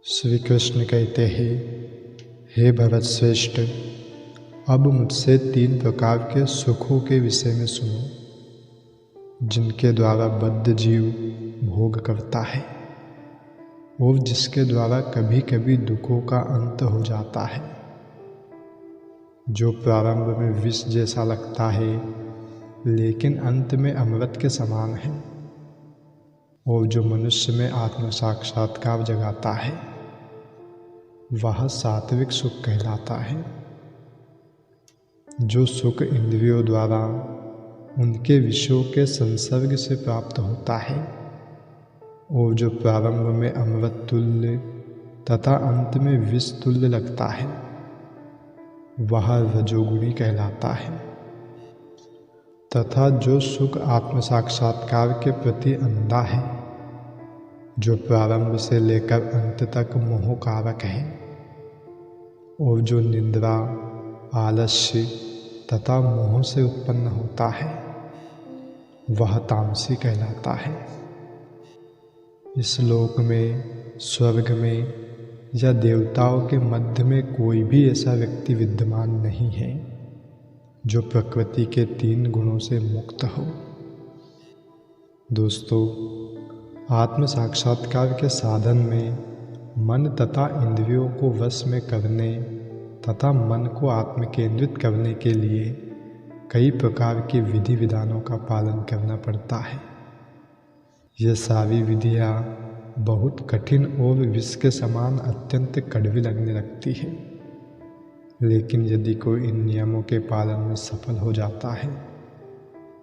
श्री कृष्ण कहते हैं, हे भरत श्रेष्ठ, अब मुझसे 3 प्रकार के सुखों के विषय में सुनो, जिनके द्वारा बद्ध जीव भोग करता है और जिसके द्वारा कभी कभी दुखों का अंत हो जाता है। जो प्रारंभ में विष जैसा लगता है लेकिन अंत में अमृत के समान है, और जो मनुष्य में आत्म साक्षात्कार जगाता है वह सात्विक सुख कहलाता है। जो सुख इंद्रियों द्वारा उनके विषयों के संसर्ग से प्राप्त होता है और जो प्रारंभ में अमृत तुल्य तथा अंत में विष तुल्य लगता है वह रजोगुणी कहलाता है। तथा जो सुख आत्म साक्षात्कार के प्रति अंधा है, जो प्रारंभ से लेकर अंत तक मोह कारक है और जो निद्रा, आलस्य तथा मोह से उत्पन्न होता है वह तामसी कहलाता है। इस लोक में, स्वर्ग में या देवताओं के मध्य में कोई भी ऐसा व्यक्ति विद्यमान नहीं है जो प्रकृति के 3 गुणों से मुक्त हो। दोस्तों, आत्म साक्षात्कार के साधन में मन तथा इंद्रियों को वश में करने तथा मन को आत्म केंद्रित करने के लिए कई प्रकार के विधि विधानों का पालन करना पड़ता है। ये सारी विधियाँ बहुत कठिन और विष के समान अत्यंत कड़वी लगने लगती है, लेकिन यदि कोई इन नियमों के पालन में सफल हो जाता है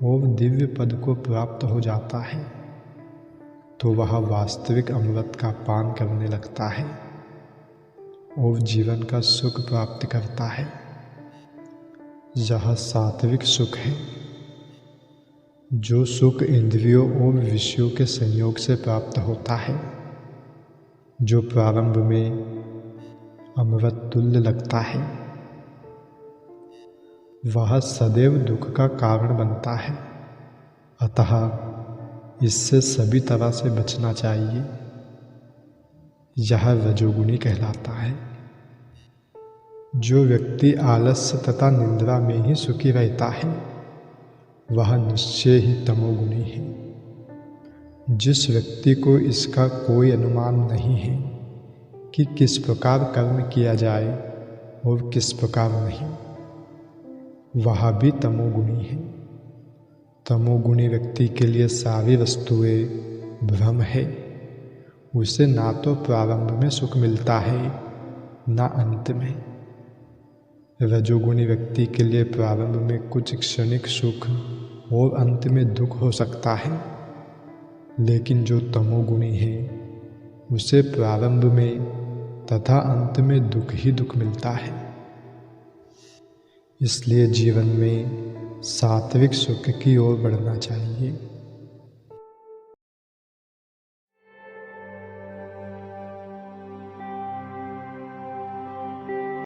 और दिव्य पद को प्राप्त हो जाता है तो वह वास्तविक अमृत का पान करने लगता है और जीवन का सुख प्राप्त करता है। यह सात्विक सुख है। जो सुख इंद्रियों और विषयों के संयोग से प्राप्त होता है, जो प्रारंभ में अमृत तुल्य लगता है, वह सदैव दुख का कारण बनता है। अतः इससे सभी तरह से बचना चाहिए। यह रजोगुणी कहलाता है। जो व्यक्ति आलस्य तथा निद्रा में ही सुखी रहता है वह निश्चय ही तमोगुणी है। जिस व्यक्ति को इसका कोई अनुमान नहीं है कि किस प्रकार कर्म किया जाए और किस प्रकार नहीं, वह भी तमोगुणी है। तमोगुणी व्यक्ति के लिए सारी वस्तुएं भ्रम है। उसे ना तो प्रारंभ में सुख मिलता है ना अंत में। रजोगुणी व्यक्ति के लिए प्रारंभ में कुछ क्षणिक सुख और अंत में दुख हो सकता है, लेकिन जो तमोगुणी है उसे प्रारंभ में तथा अंत में दुख ही दुख मिलता है। इसलिए जीवन में सात्विक सुख की ओर बढ़ना चाहिए।